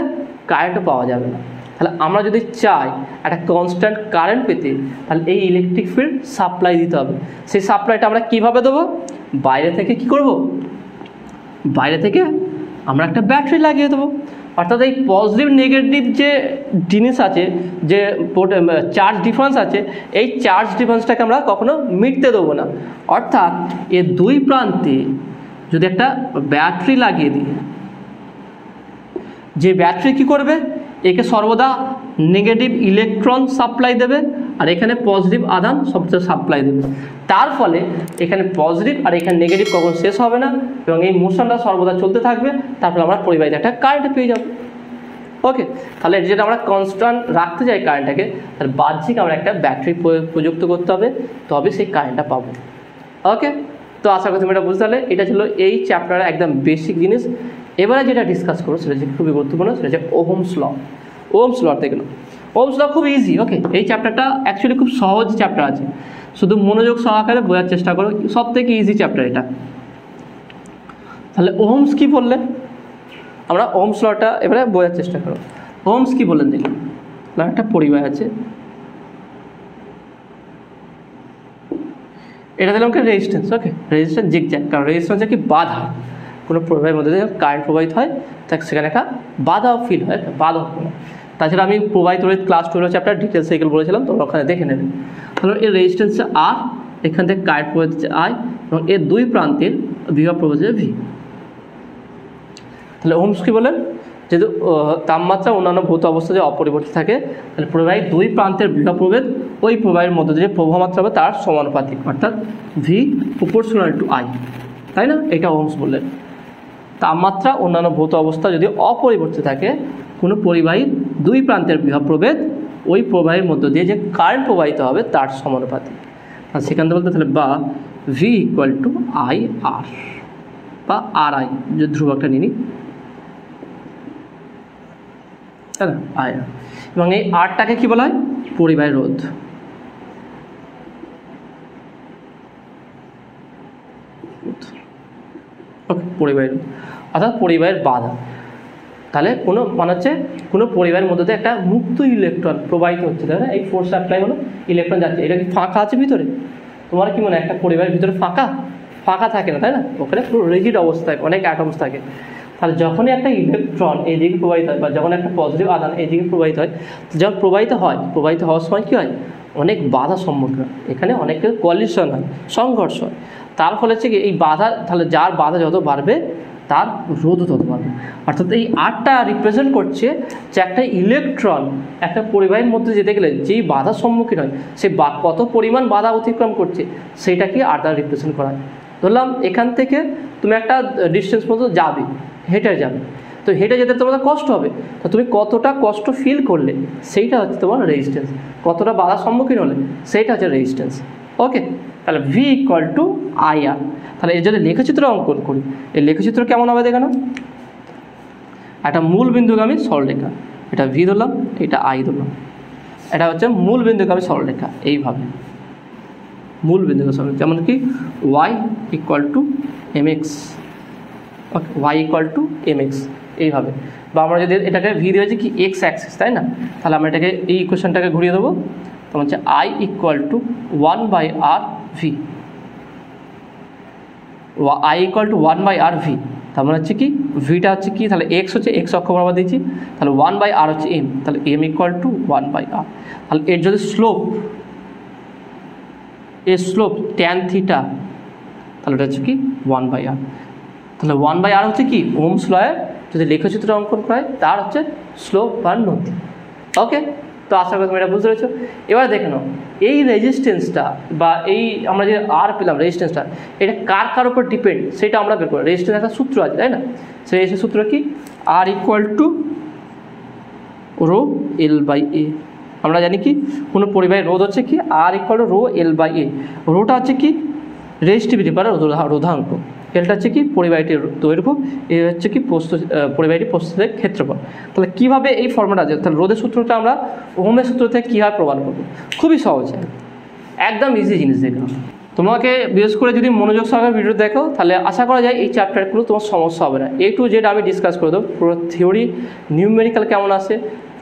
কারেন্টও পাওয়া যাবে না। তাহলে আমরা যদি চাই একটা কনস্ট্যান্ট কারেন্ট পেতে তাহলে এই ইলেকট্রিক ফিল্ড সাপ্লাই দিতে হবে। সেই সাপ্লাইটা আমরা কীভাবে দেবো, বাইরে থেকে কি করব, বাইরে থেকে আমরা একটা ব্যাটারি লাগিয়ে দেবো। অর্থাৎ এই পজিটিভ নেগেটিভ যে জিনিস আছে, যে চার্জ ডিফারেন্স আছে, এই চার্জ ডিফারেন্সটাকে আমরা কখনো মিটতে দেবো না। অর্থাৎ এর দুই প্রান্তে যদি একটা ব্যাটারি লাগিয়ে দিই, যে ব্যাটারি কি করবে, একে সর্বদা নেগেটিভ ইলেকট্রন সাপ্লাই দেবে আর এখানে পজিটিভ আধান সবচেয়ে সাপ্লাই দেবে। তার ফলে এখানে পজিটিভ আর এখানে নেগেটিভ কখন শেষ হবে না এবং এই মোশনটা সর্বদা চলতে থাকবে, তারপরে আমরা পরিবাহিত একটা কারেন্ট পেয়ে যাব। ওকে, তাহলে যেটা আমরা কনস্ট্যান্ট রাখতে চাই কারেন্টটাকে, তার বাহ্যিক আমরা একটা ব্যাটারি প্রযুক্ত করতে হবে, তবে সেই কারেন্টটা পাবো। ওকে, তো আশা করি তুমি এটা বুঝতে পারলে। এটা ছিল এই চ্যাপ্টারের একদম বেসিক জিনিস। এবারে যেটা ডিসকাস করবো সেটা যে খুবই গুরুত্বপূর্ণ, সেটা হচ্ছে ওহমস ল। ওহমস ল থেকে ওহমস ল খুব ইজি। ওকে, এই চ্যাপ্টারটা অ্যাকচুয়ালি খুব সহজ চ্যাপ্টার আছে, শুধু মনোযোগ সহকারে বোঝার চেষ্টা করো, সব থেকে ইজি চ্যাপ্টার এটা। তাহলে ওহমস কি বললেন, আমরা ওহমস লটা এবারে বোঝার চেষ্টা করো। ওহমস কি বললেন দেখুন, একটা পরিবাহী আছে, এটা দিলাম কি রেজিস্ট্যান্স। ওকে, রেজিস্ট্যান্স জিগজ্যাগ, কারণ রেজিস্ট্যান্স কি বাধা, কোনো প্রবাহের মধ্যে দিয়ে কারেন্ট প্রবাহিত হয় তাকে সেখানে একটা বাধা ফিল হয়, বাধা হয়। তাছাড়া আমি প্রবাহিত ক্লাস 12 চ্যাপ্টার ডিটেল সাইকেল বলেছিলাম, তোমরা ওখানে দেখে নেবে। তাহলে এর রেজিস্ট্যান্স আর, এখান থেকে কারেন্ট প্রবাহিত হচ্ছে আই, এবং এর দুই প্রান্তের বিভব প্রবাহিত হচ্ছে ভি। তাহলে ওহমস কি বলেন, যেহেতু তাপমাত্রা অন্যান্য ভৌত অবস্থা যে অপরিবর্তিত থাকে, তাহলে প্রবাহীর দুই প্রান্তের বিভব প্রভেদ ওই প্রবাহের মধ্যে যে প্রবাহ মাত্রা হবে তার সমানুপাতিক, অর্থাৎ ভি প্রপোর্শনাল টু আই, তাই না? এটা ওহমস বললেন। তাপমাত্রা অন্যান্য ভৌত অবস্থা যদি অপরিবর্তিত থাকে, কোনো পরিবাহীর দুই প্রান্তের বিভব প্রভেদ ওই প্রবাহের মধ্য দিয়ে যে কারেন্ট প্রবাহিত হবে তার সমানুপাতিক। আর সেখান থেকে বলতে তাহলে বা ভি ইকুয়াল টু আই আর, বা আর আই যে ধ্রুবকটা নিই, তাই না, আই আর। এবং এই আরটাকে কি বলা হয়, পরিবাহী রোধ। ওকে, পরিবাহী রোধ অর্থাৎ পরিবাহের বাধা। তাহলে কোনো মানে হচ্ছে কোনো পরিবাহের মধ্যে দিয়ে একটা মুক্ত ইলেকট্রন প্রবাহিত হচ্ছে, তাই না? এই ফোর্স সাপ্লাই হলো, ইলেকট্রন যাচ্ছে, এটা কি ফাঁকা আছে ভিতরে? তোমার কি মনে হয় একটা পরিবাহের ভিতরে ফাঁকা থাকে না, তাই না? ওখানে পুরো রিজিড অবস্থায় অনেক অ্যাটমস থাকে। তাহলে যখনই একটা ইলেকট্রন এই দিকে প্রবাহিত হয়, বা যখন একটা পজিটিভ আধান এই দিকে প্রবাহিত হয়, যখন প্রবাহিত হওয়ার সময় কী হয়, অনেক বাধা সম্মুখীন হয়, এখানে অনেকের কলিশন হয়, সংঘর্ষ হয়। তার ফলে হচ্ছে কি এই বাধা, তাহলে যার বাধা যত বাড়বে তার রোধও তত বাড়বে। অর্থাৎ এই আরটা রিপ্রেজেন্ট করছে যে একটা ইলেকট্রন একটা পরিবাহীর মধ্যে যেতে গেলে যেই বাধার সম্মুখীন হয়, সে কত পরিমাণ বাধা অতিক্রম করছে সেইটাকে আর দ্বারা রিপ্রেজেন্ট করা হয়। ধরলাম এখান থেকে তুমি একটা ডিস্টেন্স মতো যাবে, হেঁটে যাবে, তো হেঁটে যেতে তোমার কষ্ট হবে, তো তুমি কতটা কষ্ট ফিল করলে সেইটা হচ্ছে তোমার রেজিস্ট্যান্স, কতটা বাধার সম্মুখীন হলে সেইটা হচ্ছে রেজিস্ট্যান্স। ওকে, তাহলে ভি ইকুয়াল টু আই আর। তাহলে এর যদি লেখচিত্র অঙ্কন করি, এই লেখচিত্র কেমন হবে দেখানো, একটা মূল বিন্দুগামী সরলরেখা, এটা ভি ধরলাম, এটা আই ধরলাম, এটা হচ্ছে মূল বিন্দুগামী সরলরেখা। এইভাবে মূল বিন্দুগামী সরলরেখা, যেমন কি y equal to m x, okay, y equal to m x, এইভাবে। বা আমরা যদি এটাকে ভি দিয়েছি কি এক্স অ্যাক্সিস, তাই না? তাহলে আমরা এটাকে এই ইকুয়েশনটাকে ঘুরিয়ে দেবো, তখন হচ্ছে I equal two 1/r V, I equal two 1/r V. তার মানে হচ্ছে কি ভিটা হচ্ছে কি, তাহলে এক্স হচ্ছে এক্স অক্ষ বরাবর দিয়েছি, তাহলে 1/r হচ্ছে এম, তাহলে এম ইকুয়াল টু 1/r। তাহলে এর যদি স্লোপ ট্যান থিটা, তাহলে এটা হচ্ছে কি 1/r। তাহলে 1/r হচ্ছে কি ওহমস লয়ের যদি লেখচিত্র অঙ্কন করা হয় তার হচ্ছে স্লোপ বা নতি। ওকে, তো আশা করি তুমি এটা বুঝতে পেরেছো। এবার দেখে নাও এই রেজিস্ট্যান্সটা বা এই আমরা যে আর পেলাম রেজিস্ট্যান্সটা, এটা কার উপর ডিপেন্ড সেটা আমরা বের করি। রেজিস্ট্যান্স একটা সূত্র আছে, তাই না? সেই রেজিস্ট্যান্স সূত্র কি, R equal to rho L by A. আমরা জানি কি কোনো পরিবাহীর রোধ হচ্ছে কি R equal to rho L by A. রোটা হচ্ছে কি রেজিস্টিভিটি বা রোধাঙ্ক, এলটা হচ্ছে কি পরিবাহীটির দৈর্ঘ্য, এ হচ্ছে কি পরিবাহীটির প্রস্থের ক্ষেত্রফল। তাহলে কীভাবে এই ফর্মুলা আছে, তাহলে রোধের সূত্রটা আমরা ওহমের সূত্র থেকে কীভাবে প্রমাণ করবো, খুবই সহজ, একদম ইজি জিনিস। দেখো তোমাকে বিশেষ করে যদি মনোযোগ সহকারে ভিডিও দেখো, তাহলে আশা করা যায় এই চ্যাপ্টারগুলো তোমার সমস্যা হবে না। A to Z আমি ডিসকাস করে দেবো, পুরো থিওরি নিউমেরিক্যাল কেমন আসে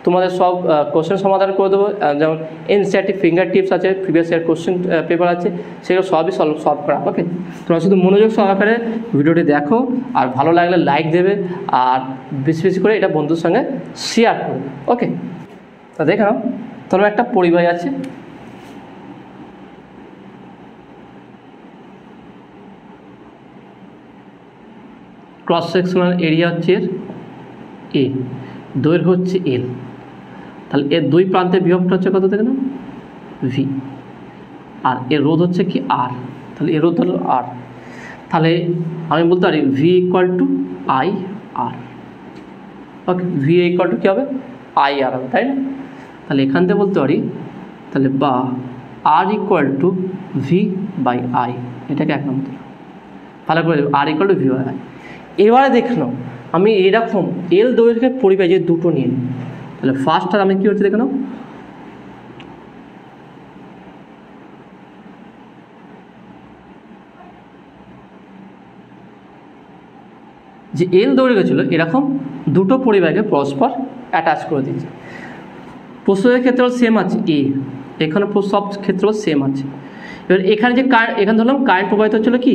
তোমাদের সব কোশ্চেন সমাধান করে দেবো। যেমন এনসিইআরটি ফিঙ্গার টিপস আছে, প্রিভিয়াস ইয়ার কোশ্চেন পেপার আছে, সেগুলো সবই সলভ করা। ওকে, তোমরা শুধু মনোযোগ সহকারে ভিডিওটি দেখো, আর ভালো লাগলে লাইক দেবে, আর বেশি বেশি করে এটা বন্ধুর সঙ্গে শেয়ার করবে। ওকে, তা দেখে নাও তোমরা একটা পরিবাহী আছে, ক্রস সেকশনাল এরিয়া হচ্ছে এ, দৈর্ঘ্য হচ্ছে এল, তাহলে এর দুই প্রান্তের বিভবটা হচ্ছে কত থেকে না ভি, আর এর রোধ হচ্ছে কি আর, তাহলে এর রোধ হলো আর। তাহলে আমি বলতে পারি V equal to I R. Okay, V equal to কী হবে আই আর হবে, তাই না? তাহলে এখান থেকে বলতে পারি তাহলে বা R equal to V by I, এটাকে এক নম্বর ভালো করে দেবো, R equal to V by I. এবারে দেখলাম আমি এরকম এল দৈর্ঘ্যের পরিবাহী যে দুটো নিয়ে নিই, তাহলে ফার্স্ট টার্মে কী হচ্ছে দেখে নাও, যে এল দৈর্ঘ্য ছিল এরকম দুটো পরিবাহীকে পরস্পর অ্যাটাচ করে দিয়েছে। প্রস্তুতের ক্ষেত্রেও সেম আছে এ, এখানে সব ক্ষেত্রেও সেম আছে। এবার এখানে যে এখানে ধরলাম কারেন্ট প্রবাহিত হচ্ছিলো কি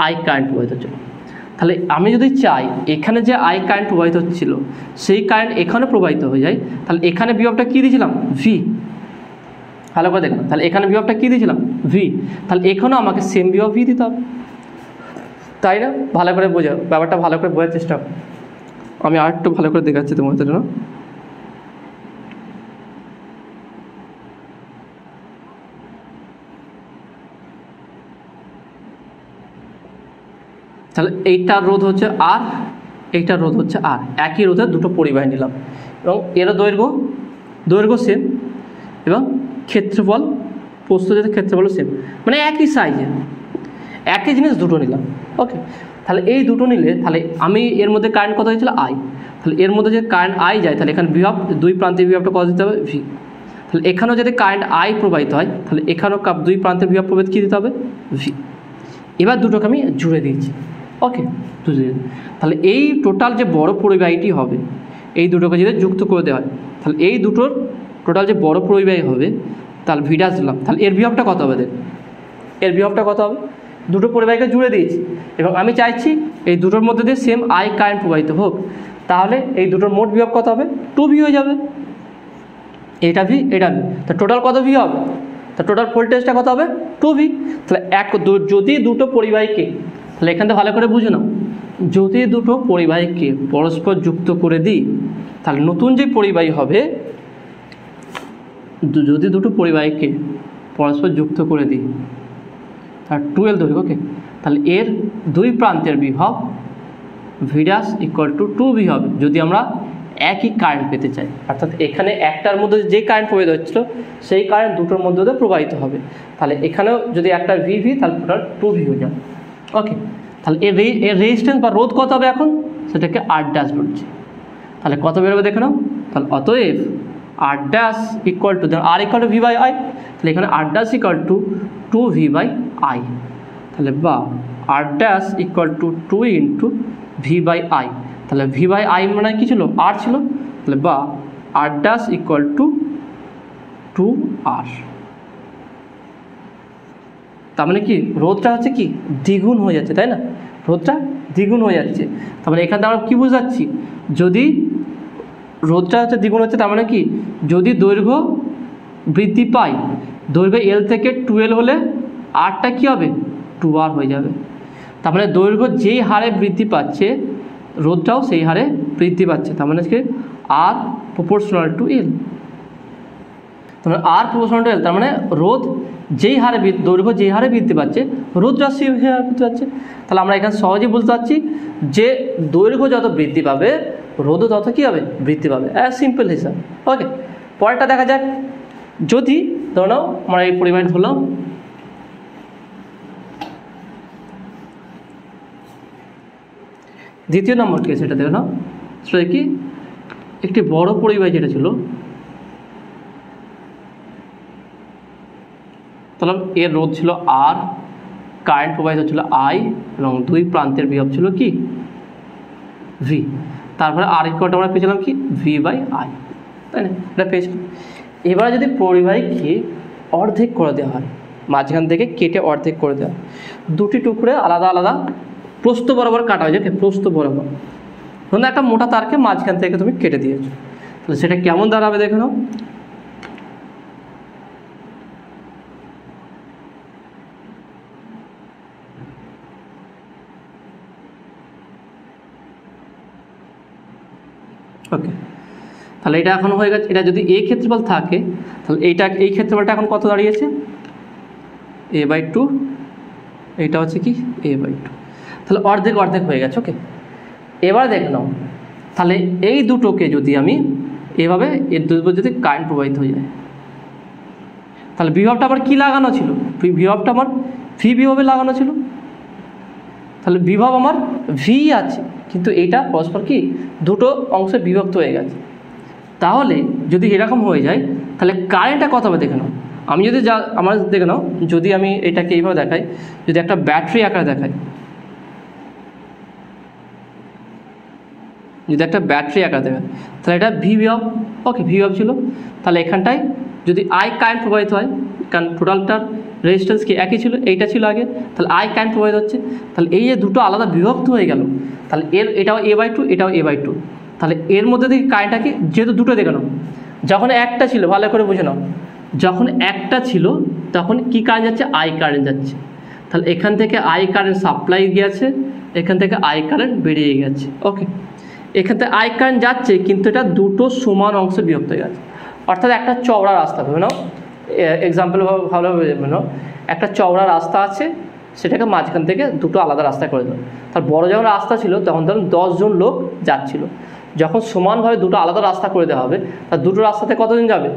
আই কারেন্ট প্রবাহিত হচ্ছিলো, তাহলে আমি যদি চাই এখানে যে আই কারেন্ট প্রবাহিত হচ্ছিল সেই কারেন্ট এখানে প্রবাহিত হয়ে যায়, তাহলে এখানে বিভবটা কী দিয়েছিলাম ভি, ভালো করে দেখলাম, তাহলে এখানে বিভবটা কী দিয়েছিলাম ভি, তাহলে এখানেও আমাকে সেম বিভব ভি দিতে হবে, তাই না? ভালো করে বোঝো ব্যাপারটা, ভালো করে বোঝার চেষ্টা করো। আমি আর একটু ভালো করে দেখাচ্ছি তোমাদের জন্য। তাহলে এইটার রোধ হচ্ছে আর, এইটার রোধ হচ্ছে আর, একই রোধের দুটো পরিবাহী নিলাম এবং এর দৈর্ঘ্য সেম এবং ক্ষেত্রফল প্রস্তুতের ক্ষেত্রফলও সেম, মানে একই সাইজের একই জিনিস দুটো নিলাম। ওকে, তাহলে এই দুটো নিলে তাহলে আমি এর মধ্যে কারেন্ট কত হয়েছিল আই, তাহলে এর মধ্যে যে কারেন্ট আই যায় তাহলে এখানে বিভব দুই প্রান্তের বিভবটা কত দিতে হবে ভি, তাহলে এখানেও যদি কারেন্ট আই প্রবাহিত হয় তাহলে এখানেও দুই প্রান্তের বিভব প্রবাহিত কী দিতে হবে ভি। এবার দুটোকে আমি জুড়ে দিয়েছি। ওকে, তাহলে এই টোটাল যে বড় পরিবাহীটি হবে এই দুটোকে যদি যুক্ত করে দেওয়া হয় তাহলে এই দুটোর টোটাল যে বড় পরিবাহী হবে তাহলে ভিডাস দিলাম, তাহলে এর বিভবটা কত হবে দেখ, এর বিভবটা কত হবে, দুটো পরিবাহীকে জুড়ে দিয়েছি এবং আমি চাইছি এই দুটোর মধ্যে দিয়ে সেম আই কারেন্ট প্রবাহিত হোক, তাহলে এই দুটোর মোট বিভব কত হবে 2V হয়ে যাবে, এটা ভি এটা ভি, তা টোটাল কত ভি হবে, তা টোটাল ভোল্টেজটা কত হবে 2V। তাহলে যদি দুটো পরিবাহীকে, তাহলে এখান থেকে ভালো করে বুঝে নাও, যদি দুটো পরিবাহীকে পরস্পর যুক্ত করে দিই তাহলে নতুন যে পরিবাহী হবে, যদি দুটো পরিবাহীকে পরস্পর যুক্ত করে দিই আর 12 দৈর্ঘ্য, ওকে, তাহলে এর দুই প্রান্তের বিভব ভিডাস ইকুয়াল টু 2V হবে যদি আমরা একই কারেন্ট পেতে চাই, অর্থাৎ এখানে একটার মধ্যে যে কারেন্ট প্রবাহিত হচ্ছিল সেই কারেন্ট দুটোর মধ্যে দিয়ে প্রবাহিত হবে, তাহলে এখানেও যদি একটা ভি তাহলে টোটাল 2V হয়ে যাবে। ওকে, তাহলে এর রেজিস্ট্যান্স বা রোধ কত হবে এখন, সেটাকে আর ড্যাশ বলছে, তাহলে কত বেরোবে দেখে নাও, তাহলে অতএব R dash equal to R equal to V by I, তাহলে এখানে R dash equal to 2V by I, তাহলে বা R dash equal to 2 into V by I, তাহলে ভি বাই আই মানে কী ছিল আর ছিল, তাহলে বা R dash equal two 2R, তার মানে কি রোধটা হচ্ছে কি দ্বিগুণ হয়ে যাচ্ছে, তাই না, রোধটা দ্বিগুণ হয়ে যাচ্ছে, তার মানে এখান থেকে আমরা কী বোঝাচ্ছি, যদি রোধটা হচ্ছে দ্বিগুণ হচ্ছে তার মানে কি যদি দৈর্ঘ্য বৃদ্ধি পায়, দৈর্ঘ্য L থেকে 2L হলে আরটা কী হবে 2R হয়ে যাবে, তার মানে দৈর্ঘ্য যেই হারে বৃদ্ধি পাচ্ছে রোধটাও সেই হারে বৃদ্ধি পাচ্ছে, তার মানে কি আর প্রপোর্শনাল টু এল, তার মানে আর প্রপোর্শনাল টু এল, তার মানে রোধ যেই হারে দৈর্ঘ্য যেই হারে বৃদ্ধি পাচ্ছে রোধটা সেই হারে বৃদ্ধি পাচ্ছে, তাহলে আমরা এখানে সহজেই বুঝতে পারছি যে দৈর্ঘ্য যত বৃদ্ধি পাবে রোধও তত কী হবে বৃদ্ধি পাবে, সিম্পল হিসাব। ওকে, পরেরটা দেখা যাক, যদি ধরে নাও আমরা এই পরিমাণ ধরলাম, দ্বিতীয় নম্বর কেস এটা দেখো না, সেটা কি একটি বড় পরিবাহী যেটা ছিল, তাহলে এর রোধ ছিল আর, কারেন্ট প্রবাহিত ছিল আই এবং দুই প্রান্তের বিভব ছিল কি ভি, তারপরে আর ইকুয়ালটা আমরা পেয়েছিলাম কি ভি বাই আই, তাই না, এটা পেয়েছিলাম। এবার যদি পরিবাহীকে অর্ধেক করে দেওয়া হয়, মাঝখান থেকে কেটে অর্ধেক করে দেওয়া হয়, দুটি টুকরে আলাদা আলাদা প্রস্থ বরাবর কাটা হয়ে যায়, প্রস্থ বরাবর, ধরুন একটা মোটা তারকে মাঝখান থেকে তুমি কেটে দিয়েছো, তাহলে সেটা কেমন দাঁড়াবে দেখে নাও, ওকে, তাহলে এটা এখন হয়ে গেছে, এটা যদি এ ক্ষেত্রফল থাকে তাহলে এই ক্ষেত্রফলটা এখন কত দাঁড়িয়েছে a/2, এইটা হচ্ছে কি a/2, তাহলে অর্ধেক অর্ধেক হয়ে গেছে। ওকে, এবার দেখে নাও, তাহলে এই দুটোকে যদি আমি এভাবে এর দুটো যদি কারেন্ট প্রবাহিত হয়ে যায় তাহলে বিভবটা আবার কী লাগানো ছিল, বিভবটা আমার ভি বিভবে লাগানো ছিল, তাহলে বিভব আমার ভি আছে কিন্তু এইটা পরস্পর কি দুটো অংশে বিভক্ত হয়ে গেছে, তাহলে যদি এরকম হয়ে যায় তাহলে কারেন্টটা কত হবে দেখে নাও। আমি যদি আমার দেখে নাও, যদি আমি এটাকে এইভাবে দেখাই, যদি একটা ব্যাটারি আকারে দেখাই, যদি একটা ব্যাটারি আকারে দেখায় তাহলে এটা V of, okay V of ছিল। তাহলে এখানটায় যদি আই কারেন্ট প্রবাহিত হয়, কারণ টোটালটার রেজিস্ট্যান্স কি একই ছিল, এইটা ছিল আগে, তাহলে আই কারেন্ট প্রবাহিত হচ্ছে। তাহলে এই যে দুটো আলাদা বিভক্ত হয়ে গেল, তাহলে এটাও a/2, এটাও a/2। তাহলে এর মধ্যে থেকে কারেন্টটা কি, যেহেতু দুটো দেখে নাও, যখন একটা ছিল ভালো করে বুঝে নাও, যখন একটা ছিল তখন কি কারেন্ট যাচ্ছে, আই কারেন্ট যাচ্ছে। তাহলে এখান থেকে আই কারেন্ট সাপ্লাই গিয়েছে, এখান থেকে আই কারেন্ট বেরিয়ে গেছে। ওকে, এখান থেকে আই কারেন্ট যাচ্ছে, কিন্তু এটা দুটো সমান অংশে বিভক্ত হয়ে গেছে। অর্থাৎ একটা চওড়া রাস্তা ভেবে নাও, এক্সাম্পল ভালোভাবে ভেবে নাও, একটা চওড়া রাস্তা আছে, সেটাকে মাঝখান থেকে দুটো আলাদা রাস্তা করে দাও। তার বড় যখন রাস্তা ছিল তখন ধরুন 10 জন লোক যাচ্ছিল, যখন সমানভাবে দুটো আলাদা রাস্তা করে দেওয়া হবে, তার দুটো রাস্তাতে কতজন যাবে,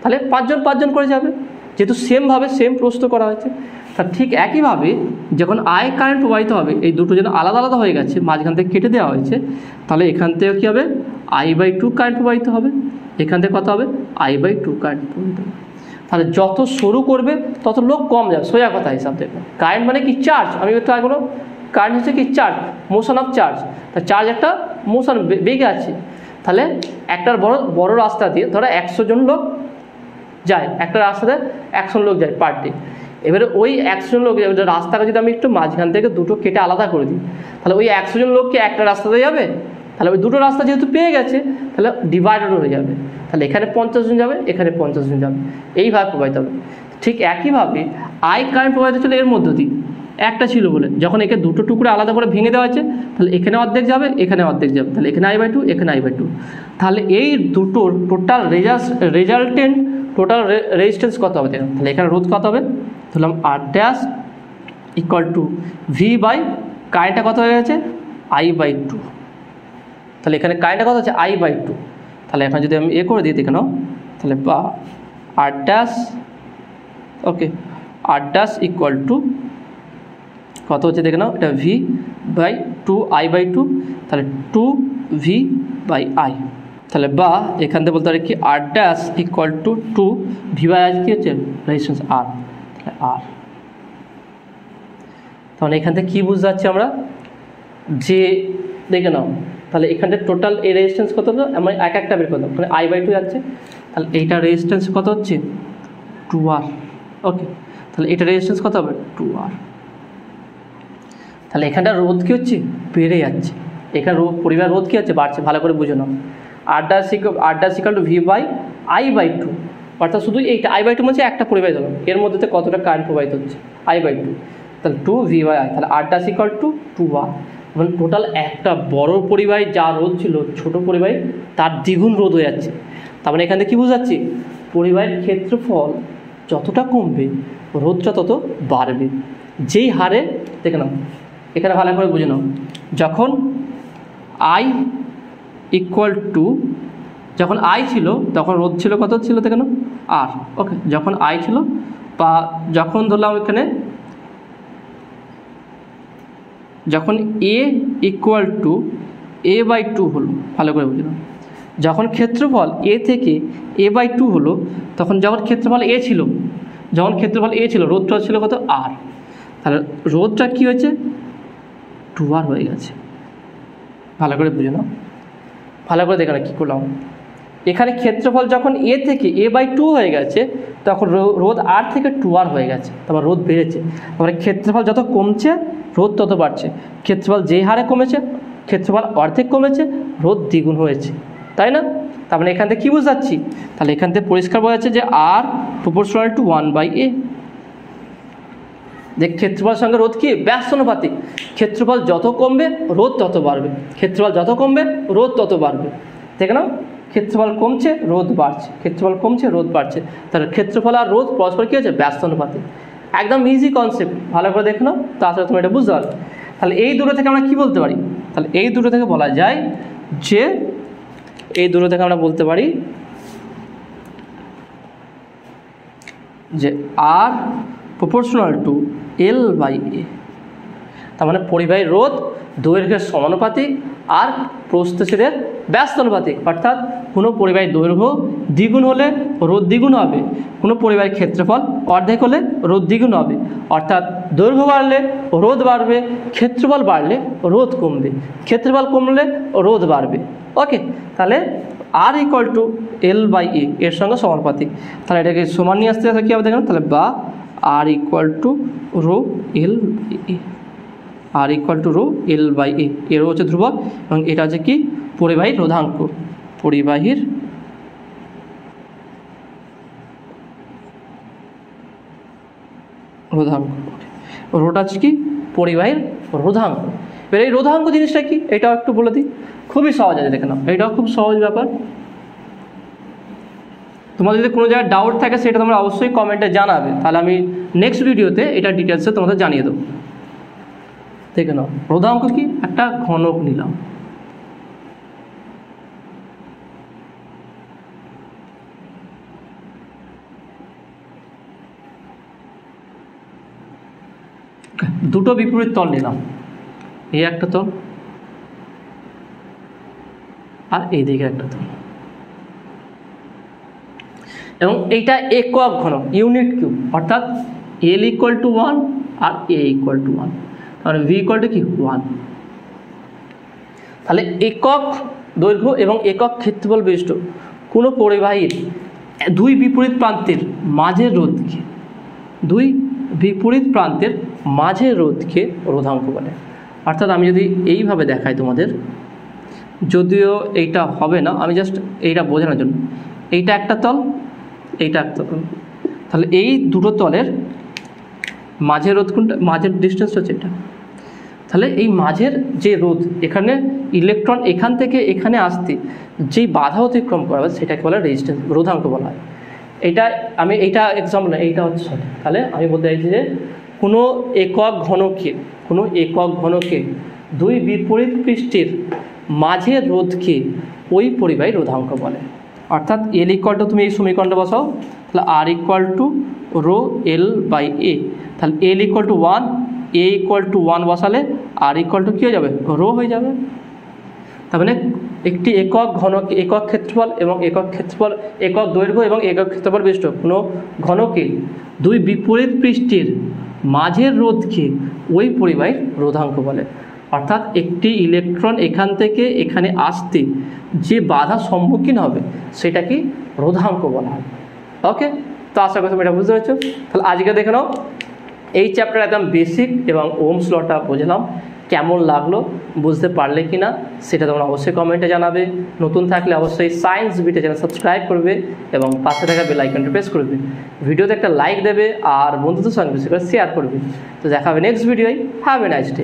তাহলে 5 জন করে যাবে, যেহেতু সেমভাবে সেম প্রস্তুত করা হয়েছে। তা ঠিক একইভাবে যখন আই কারেন্ট প্রবাহিত হবে, এই দুটো যেন আলাদা আলাদা হয়ে গেছে, মাঝখান থেকে কেটে দেওয়া হয়েছে, তাহলে এখান থেকে কী হবে, I/2 কারেন্ট প্রবাহিত হবে, এখান থেকে কত হবে, I/2 কারেন্ট প্রবাহিত হবে। তাহলে যত সরু করবে তত লোক কম যাবে, সোজা কথা হিসাব থেকে। কারেন্ট মানে কি, চার্জ। আমি একটু আগে বললাম কারেন্ট হচ্ছে কি, চার্জ, মোশন অফ চার্জ। তা চার্জ একটা মোশন, বেগে আছে। তাহলে একটার বড় রাস্তা দিয়ে ধরো 100 জন লোক যায়, একটা রাস্তাতে 100 লোক যায় পার ডে। এবারে ওই 100 জন লোক রাস্তাটা যদি আমি একটু মাঝখান থেকে দুটো কেটে আলাদা করে দিই, তাহলে ওই 100 জন লোককে একটা রাস্তাতে যাবে, তাহলে ওই দুটো রাস্তা যেহেতু পেয়ে গেছে, তাহলে ডিভাইডেড হয়ে যাবে। তাহলে এখানে 50 জন যাবে, এখানে 50 জন যাবে, এইভাবে প্রবাহিত হবে। ঠিক একইভাবে আই কারেন্ট প্রবাহিত ছিল এর মধ্য দিয়ে, একটা ছিল বলে, যখন একে দুটো টুকরো আলাদা করে ভেঙে দেওয়া হয়েছে, তাহলে এখানে অর্ধেক যাবে, এখানে অর্ধেক যাবে, তাহলে এখানে I/2, এখানে I/2। তাহলে এই দুটোর টোটাল রেজাল্টেন্ট টোটাল রেজিস্ট্যান্স কত হবে দেখুন। তাহলে এখানে রোধ কত হবে, ধরলাম R' = V বাই কারেন্টটা কত হয়ে গেছে, I/2। তাহলে এখানে কারেন্টটা কত হচ্ছে, I/2। তাহলে এখন যদি আমি করে দিই দেখে নাও, তাহলে বা R', ওকে, R' = কত হচ্ছে দেখে নাও, এটা V/2 I/2, তাহলে 2V/I। তাহলে বা এখান থেকে বলতে পারি কি, R' = 2V/I কি হচ্ছে, রেজিস্ট্যান্স R, তাহলে R। তাহলে এখান থেকে কী বুঝতে পারছি আমরা, যে দেখে নাও, তাহলে এখানটা টোটাল এই রেজিস্ট্যান্স কত হলো, আমরা এক একটা বের করলাম, মানে I/2 যাচ্ছে, তাহলে এইটা রেজিস্ট্যান্স কত হচ্ছে, 2R। ওকে, তাহলে এটা রেজিস্ট্যান্স কত হবে, 2R। তাহলে এখানটা রোধ কী হচ্ছে, বেড়ে যাচ্ছে, এখানে পরিবার রোধ কী হচ্ছে, বাড়ছে। ভালো করে বুঝে নাও, R' = V/I/2, অর্থাৎ শুধু এইটা I/2 মানে একটা পরিবাহিত হলো, এর মধ্যে কতটা কারেন্ট প্রবাহিত হচ্ছে, I/2, তাহলে 2V/I। তাহলে R' = 2R, মানে টোটাল একটা বড় পরিবাহী যা রোধ ছিল ছোট পরিবাহী তার দ্বিগুণ রোধ হয়ে যাচ্ছে। তার মানে এখান থেকে কী বোঝাচ্ছি, পরিবাহীর ক্ষেত্রফল যতটা কমবে রোধটা তত বাড়বে, যেই হারে দেখে নাও, এখানে ভালো করে বুঝে নাও, যখন যখন I ছিল তখন রোধ ছিল কত ছিল দেখে নাও, R। ওকে, যখন I ছিল বা যখন ধরলাম এখানে, যখন A = A/2 হলো, ভালো করে বুঝে নাও, যখন ক্ষেত্রফল A থেকে A/2 হলো, তখন যখন ক্ষেত্রফল A ছিল, রোধটা ছিল কত, R। তাহলে রোধটা কী হয়েছে, 2R হয়ে গেছে। ভালো করে বুঝে নাও, ভালো করে দেখে না কী করলাম, এখানে ক্ষেত্রফল যখন A থেকে A/2 হয়ে গেছে, তখন রোধ R থেকে 2R হয়ে গেছে, তারপর রোধ বেড়েছে। তারপরে ক্ষেত্রফল যত কমছে রোধ তত বাড়ছে, ক্ষেত্রফল যেই হারে কমেছে, ক্ষেত্রফল অর্ধেক কমেছে, রোধ দ্বিগুণ হয়েছে, তাই না? তার মানে এখান থেকে কী বুঝতে পারছি, তাহলে এখান থেকে পরিষ্কার বোঝা যাচ্ছে যে R = 1/A। দেখ, ক্ষেত্রফলের সঙ্গে রোধ কি, ব্যস্তানুপাতিক। ক্ষেত্রফল যত কমবে রোধ তত বাড়বে, ক্ষেত্রফল যত কমবে রোধ তত বাড়বে। দেখে নাও, ক্ষেত্রফল কমছে রোধ বাড়ছে, ক্ষেত্রফল কমছে রোধ বাড়ছে, তাহলে ক্ষেত্রফল আর রোধ পরস্পর কী হচ্ছে, ব্যস্তানুপাতিক। একদম ইজি কনসেপ্ট, ভালো করে দেখে নাও, তাছাড়া তুমি এটা বুঝতে পারবে। তাহলে এই দুটো থেকে আমরা কী বলতে পারি, তাহলে এই দুটো থেকে বলা যায় যে, এই দুটো থেকে আমরা বলতে পারি যে R = L/A। তার মানে পরিবাহী রোধ দৈর্ঘ্যের সমানুপাতিক আর প্রস্থচ্ছেদের ব্যস্তানুপাতিক, অর্থাৎ কোনো পরিবাহীর দৈর্ঘ্য দ্বিগুণ হলে রোধ দ্বিগুণ হবে, কোনো পরিবাহীর ক্ষেত্রফল অর্ধেক হলে রোধ দ্বিগুণ হবে। অর্থাৎ দৈর্ঘ্য বাড়লে রোধ বাড়বে, ক্ষেত্রফল বাড়লে রোধ কমবে, ক্ষেত্রফল কমলে রোধ বাড়বে। ওকে, তাহলে আর ইকুয়াল টু L/A এর সঙ্গে সমানুপাতিক। তাহলে এটাকে সমান নিয়ে আসতে কী হবে দেখুন, তাহলে বা R equal to rho L/A, R equal to rho L/A। এরও হচ্ছে ধ্রুবক এবং এটা হচ্ছে কি পরিবাহীর রোধাঙ্ক, পরিবাহীর রোধাঙ্ক, রোটা হচ্ছে কি পরিবাহীর রোধাঙ্ক। এবার এই রোধাঙ্ক জিনিসটা কি এটাও একটু বলে দিই, খুবই সহজ আছে দেখে নাও, এটাও খুব সহজ ব্যাপার। তোমাদের যদি কোনো জায়গায় ডাউট থাকে সেটা তোমরা অবশ্যই কমেন্টে জানাবে, তাহলে আমি নেক্সট ভিডিওতে এটা ডিটেলসে তোমাদের জানিয়ে দেবো। দেখে নাও, রোধাঙ্ক কি একটা ঘনক নিলাম, দুটো বিপরীত তল নিলাম, এই একটা তল আর এই দিকে একটা তল, এবং এইটা একক ঘনক ইউনিট কিউব, অর্থাৎ L ইকুয়াল টু 1 আর A ইকুয়াল টু 1, আর V ইকুয়াল টু কি 1। তাহলে একক দৈর্ঘ্য এবং একক ক্ষেত্রফল বিশিষ্ট কোনো পরিবাহীর দুই বিপরীত প্রান্তের মাঝের রোধকে, দুই বিপরীত প্রান্তের মাঝের রোধকে রোধাঙ্ক বলে। অর্থাৎ আমি যদি এইভাবে দেখাই তোমাদের, যদিও এইটা হবে না, আমি জাস্ট এইটা বোঝানোর জন্য, এইটা একটা তল, এইটা একটা তল, তাহলে এই দুটো তলের মাঝের রোধ কোনটা, মাঝের ডিস্টেন্স হচ্ছে এটা। তাহলে এই মাঝের যে রোধ, এখানে ইলেকট্রন এখান থেকে এখানে আসতে যেই বাধা অতিক্রম করা হয় সেটাকে বলা রেজিস্ট্যান্স, রোধাঙ্ক বলা হয়। এটা আমি এইটা এক্সাম্পল না, এইটা হচ্ছে সঠিক। তাহলে আমি বলতে চাইছি যে কোনো একক ঘনকে দুই বিপরীত পৃষ্ঠের মাঝের রোধকে ওই পরিবাহী রোধাঙ্ক বলে। অর্থাৎ L ইকুয়াল টু, তুমি এই সমীকরণটা বসাও, তাহলে আর ইকুয়াল টু রো L/A, তাহলে L equal to 1, A equal to 1 বসালে আর ইকুয়াল টু কী হয়ে যাবে, রো হয়ে যাবে। তার মানে একটি একক ঘনক, একক ক্ষেত্রফল এবং একক দৈর্ঘ্য এবং একক ক্ষেত্রফল বিশিষ্ট কোনো ঘনকে দুই বিপরীত পৃষ্ঠের মাঝের রোধকে ওই পরিবাহীর রোধাঙ্ক বলে। অর্থাৎ একটি ইলেকট্রন এখান থেকে এখানে আসতে যে বাধা সম্মুখীন হবে সেটাকে রোধাঙ্ক বলা হয়। ওকে, তো আশা করি তুমি এটা বুঝতে পেরেছো। তাহলে আজকে দেখে নাও, এই চ্যাপ্টার একদম বেসিক এবং ওহমস লটা বুঝলাম, কেমন লাগলো, বুঝতে পারলে কি না সেটা তোমরা অবশ্যই কমেন্টে জানাবে। নতুন থাকলে অবশ্যই সায়েন্স বিটে চ্যানেল সাবস্ক্রাইব করবে এবং পাশে থাকা বেল আইকনটা প্রেস করবে, ভিডিওতে একটা লাইক দেবে আর বন্ধুদের সঙ্গে বেশি করে শেয়ার করবে। তো দেখা হবে নেক্সট ভিডিওয়। Have a nice day.